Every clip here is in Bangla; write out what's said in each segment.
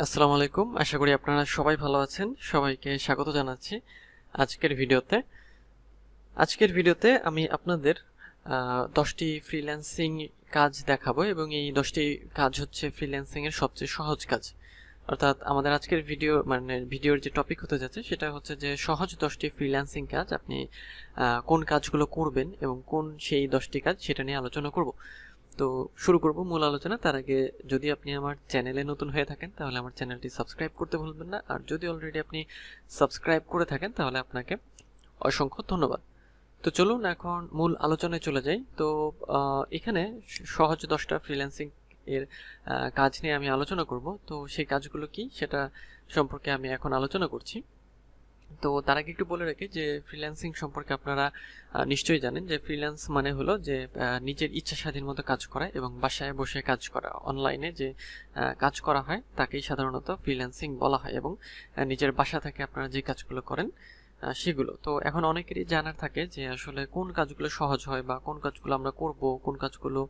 আসসালামু আলাইকুম। আশা করি আপনারা সবাই ভালো আছেন। সবাইকে স্বাগত জানাচ্ছি আজকের ভিডিওতে আমি আপনাদের 10টি ফ্রিল্যান্সিং কাজ দেখাবো এবং এই 10টি কাজ হচ্ছে ফ্রিল্যান্সিং এর সবচেয়ে সহজ কাজ। অর্থাৎ আমাদের আজকের ভিডিওর যে টপিক হতে যাচ্ছে সেটা হচ্ছে যে সহজ 10টি ফ্রিল্যান্সিং কাজ। আপনি কোন কাজগুলো করবেন এবং কোন সেই 10টি কাজ সেটা নিয়ে আলোচনা করব। তো শুরু করব মূল আলোচনা। তার আগে যদি আপনি আমার চ্যানেলে নতুন হয়ে থাকেন তাহলে আমার চ্যানেলটি সাবস্ক্রাইব করতে ভুলবেন না, আর যদি অলরেডি আপনি সাবস্ক্রাইব করে থাকেন তাহলে আপনাকে অসংখ্য ধন্যবাদ। তো চলুন এখন মূল আলোচনায় চলে যাই। তো এখানে সহজ 10টা ফ্রিল্যান্সিং এর কাজ নিয়ে আমি আলোচনা করব। তো সেই কাজগুলো কি সেটা সম্পর্কে আমি এখন আলোচনা করছি। তো তার আগে একটু বলে রাখি যে ফ্রিল্যান্সিং সম্পর্কে আপনারা নিশ্চয়ই জানেন যে ফ্রিল্যান্স মানে হলো যে নিজের ইচ্ছা স্বাধীন মতো কাজ করা এবং বাসায় বসে কাজ করা, অনলাইনে যে কাজ করা হয় তাকেই সাধারণত ফ্রিল্যান্সিং বলা হয়। এবং নিজের বাসা থেকে আপনারা যে কাজগুলো করেন সেগুলো। তো এখন অনেকেরই জানার থাকে যে আসলে কোন কাজগুলো সহজ হয় বা কোন কাজগুলো আমরা করব, কোন কাজগুলো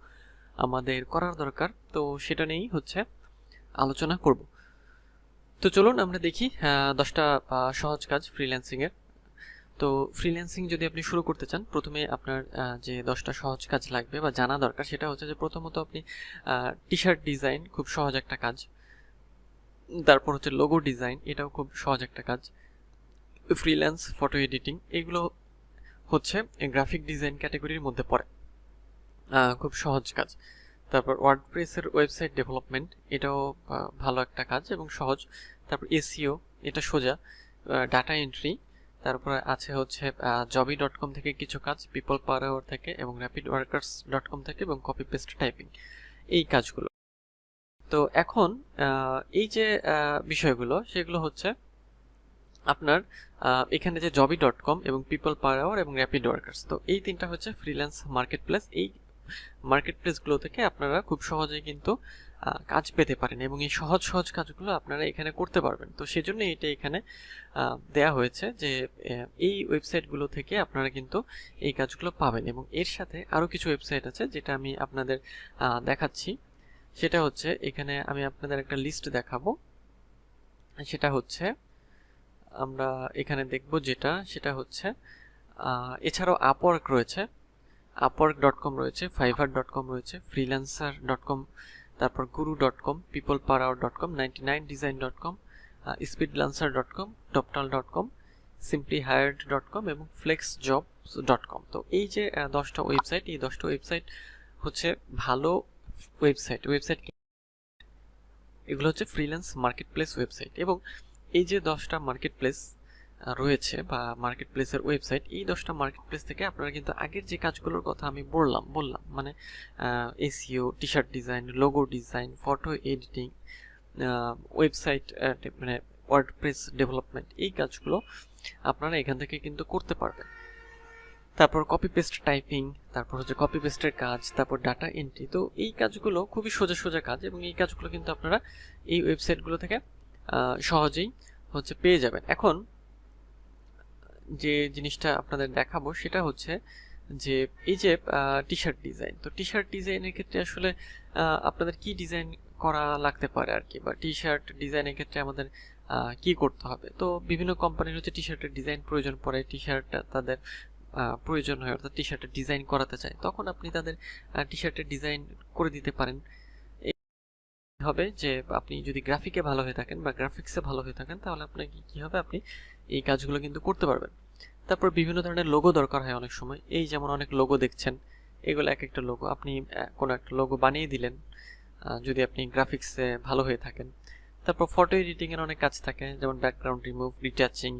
আমাদের করার দরকার। তো সেটা নিয়েই হচ্ছে আলোচনা করব। তো চলুন আমরা দেখি 10টা সহজ কাজ ফ্রিল্যান্সিং এর। তো ফ্রিল্যান্সিং যদি আপনি শুরু করতে চান, প্রথমে আপনার যে 10টা সহজ কাজ লাগবে বা জানা দরকার সেটা হচ্ছে যে প্রথমত আপনি টি শার্ট ডিজাইন খুব সহজ একটা কাজ। তারপর হচ্ছে লোগো ডিজাইন, এটাও খুব সহজ একটা কাজ। ফ্রিল্যান্স ফটো এডিটিং, এগুলো হচ্ছে গ্রাফিক ডিজাইন ক্যাটাগরির মধ্যে পড়ে, খুব সহজ কাজ। তারপর ওয়ার্ডপ্রেসের ওয়েবসাইট ডেভেলপমেন্ট, এটাও ভালো একটা কাজ এবং সহজ। তারপর এসইও, এটা সোজা। ডাটা এন্ট্রি, তারপরে আছে হচ্ছে জবি.com থেকে কিছু কাজ, পিপল পাওয়ার আওয়ার থেকে এবং rapidworkers.com থেকে, এবং কপি পেস্ট টাইপিং, এই কাজগুলো। তো এখন এই যে বিষয়গুলো সেগুলো হচ্ছে আপনার এখানে যে জবি.com এবং পিপল পাওয়ার আওয়ার এবং র্যাপিড ওয়ার্কার্স, তো এই তিনটা হচ্ছে ফ্রিল্যান্স মার্কেট প্লেস। এই মার্কেট প্লেসগুলো থেকে আপনারা খুব সহজেই কিন্তু কাজ পেতে পারেন এবং এই সহজ সহজ কাজগুলো আপনারা এখানে করতে পারবেন। তো সেজন্য এটা এখানে দেয়া হয়েছে যে এই ওয়েবসাইটগুলো থেকে আপনারা কিন্তু এই কাজগুলো পাবেন। এবং এর সাথে আরও কিছু ওয়েবসাইট আছে যেটা আমি আপনাদের দেখাচ্ছি। সেটা হচ্ছে এখানে আমি আপনাদের একটা লিস্ট দেখাবো। সেটা হচ্ছে আমরা এখানে দেখব যেটা, সেটা হচ্ছে এছাড়াও আপওয়ার্ক রয়েছে, upwork.com রয়েছে, fiverr.com রয়েছে, freelancer.com, তারপর guru.com, peopleparawar.com, 99design.com, speedlancer.com, toptal.com, simplyhired.com এবং flexjobs.com। তো এই যে 10টা ওয়েবসাইট, এই 10টা ওয়েবসাইট হচ্ছে ভালো ওয়েবসাইট। এগুলো হচ্ছে ফ্রিল্যান্স মার্কেট প্লেস ওয়েবসাইট। এবং এই যে 10টা মার্কেট প্লেস রয়েছে বা মার্কেট প্লেসের ওয়েবসাইট, এই 10টা মার্কেট প্লেস থেকে আপনারা কিন্তু আগের যে কাজগুলোর কথা আমি বললাম মানে SEO, T shirt design, logo design, photo editing, website মানে ওয়ার্ডপ্রেস ডেভেলপমেন্ট, এই কাজগুলো আপনারা এখান থেকে কিন্তু করতে পারবেন। তারপর কপি পেস্ট টাইপিং, তারপর হচ্ছে কপি পেস্টের কাজ, তারপর ডাটা এন্ট্রি। তো এই কাজগুলো খুবই সোজা সোজা কাজ এবং এই কাজগুলো কিন্তু আপনারা এই ওয়েবসাইটগুলো থেকে সহজেই হচ্ছে পেয়ে যাবেন। এখন যে জিনিসটা আপনাদের দেখাবো সেটা হচ্ছে যে এই যে টি শার্ট ডিজাইন। তো টি শার্ট ডিজাইনের ক্ষেত্রে আসলে আপনাদের কি ডিজাইন করা লাগতে পারে আর কি, বা টি শার্ট ডিজাইনের ক্ষেত্রে আমাদের কি করতে হবে। তো বিভিন্ন কোম্পানির হচ্ছে টি শার্টের ডিজাইন প্রয়োজন পড়ে, টি শার্টটা তাদের প্রয়োজন হয়, অর্থাৎ টি শার্টের ডিজাইন করাতে চায়, তখন আপনি তাদের টি শার্টের ডিজাইন করে দিতে পারেন। হবে যে আপনি যদি গ্রাফিকে ভালো হয়ে থাকেন বা গ্রাফিক্সে ভালো হয়ে থাকেন তাহলে আপনাকে কি হবে, আপনি এই কাজগুলো কিন্তু করতে পারবেন। তারপর বিভিন্ন ধরনের লোগো দরকার হয় অনেক সময়, এই যেমন অনেক লোগো দেখছেন, এগুলো এক একটা লোগো আপনি কোনো একটা লোগো বানিয়ে দিলেন যদি আপনি গ্রাফিক্সে ভালো হয়ে থাকেন। তারপর ফটো এডিটিং এর অনেক কাজ থাকে, যেমন background remove, retouching,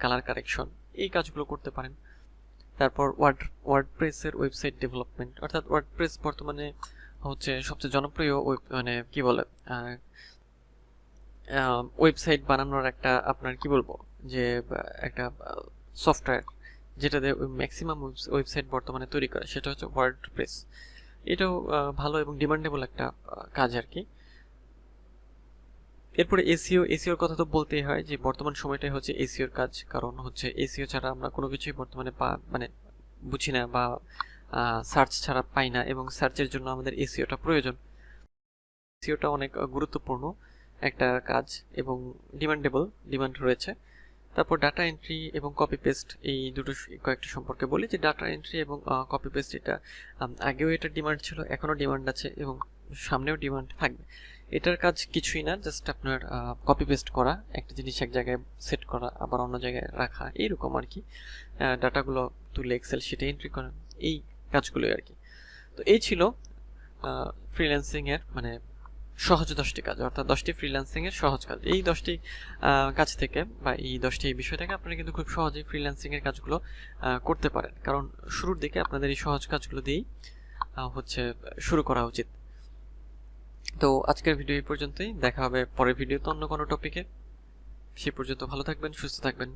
colour correction, এই কাজগুলো করতে পারেন। তারপর ওয়ার্ডপ্রেসের ওয়েবসাইট ডেভেলপমেন্ট, অর্থাৎ ওয়ার্ডপ্রেস বর্তমানে হচ্ছে সবচেয়ে জনপ্রিয় মানে কি বলে ওয়েবসাইট বানানোর একটা আপনার কি বলবো যে একটা সফটওয়্যার যেটাতে ম্যাক্সিমাম ওয়েবসাইট বর্তমানে তৈরি করে, সেটা হচ্ছে ওয়ার্ডপ্রেস। এটাও ভালো এবং ডিমান্ডেবল একটা কাজ আর কি। এরপরে এসইওর কথা তো বলতেই হয় যে বর্তমান সময়টাই হচ্ছে এসইওর কাজ, কারণ হচ্ছে এসইও ছাড়া আমরা কোনো কিছুই বর্তমানে মানে বুঝি না বা সার্চ ছাড়া পাই না, এবং সার্চের জন্য আমাদের এসইওটা প্রয়োজন। এসইওটা অনেক গুরুত্বপূর্ণ একটা কাজ এবং ডিমান্ড রয়েছে। তারপর ডাটা এন্ট্রি এবং কপি পেস্ট, এই দুটো কয়েকটা সম্পর্কে বলি। যে ডাটা এন্ট্রি এবং কপি পেস্ট, এটা আগেও এটা ডিমান্ড ছিল, এখনও ডিমান্ড আছে এবং সামনেও ডিমান্ড থাকবে। এটার কাজ কিছুই না, জাস্ট আপনার কপি পেস্ট করা, একটা জিনিস এক জায়গায় সেট করা আবার অন্য জায়গায় রাখা, এইরকম আর কি। ডাটাগুলো তুলে এক্সেল শিটে এন্ট্রি করা, এই কাজগুলোই আর কি। তো এই ছিল ফ্রিল্যান্সিং এর মানে সহজ 10টি কাজ, অর্থাৎ 10টি ফ্রিল্যান্সিং এর সহজ কাজ। এই 10টি কাজ থেকে বা এই 10টি বিষয় থেকে আপনারা কিন্তু খুব সহজেই ফ্রিল্যান্সিং এর কাজগুলো করতে পারেন, কারণ শুরুর দিকে আপনাদের এই সহজ কাজগুলো দিয়েই শুরু করা উচিত। তো আজকের ভিডিও এই পর্যন্তই, দেখা হবে পরের ভিডিওতে অন্য কোনো টপিকে। সে পর্যন্ত ভালো থাকবেন, সুস্থ থাকবেন।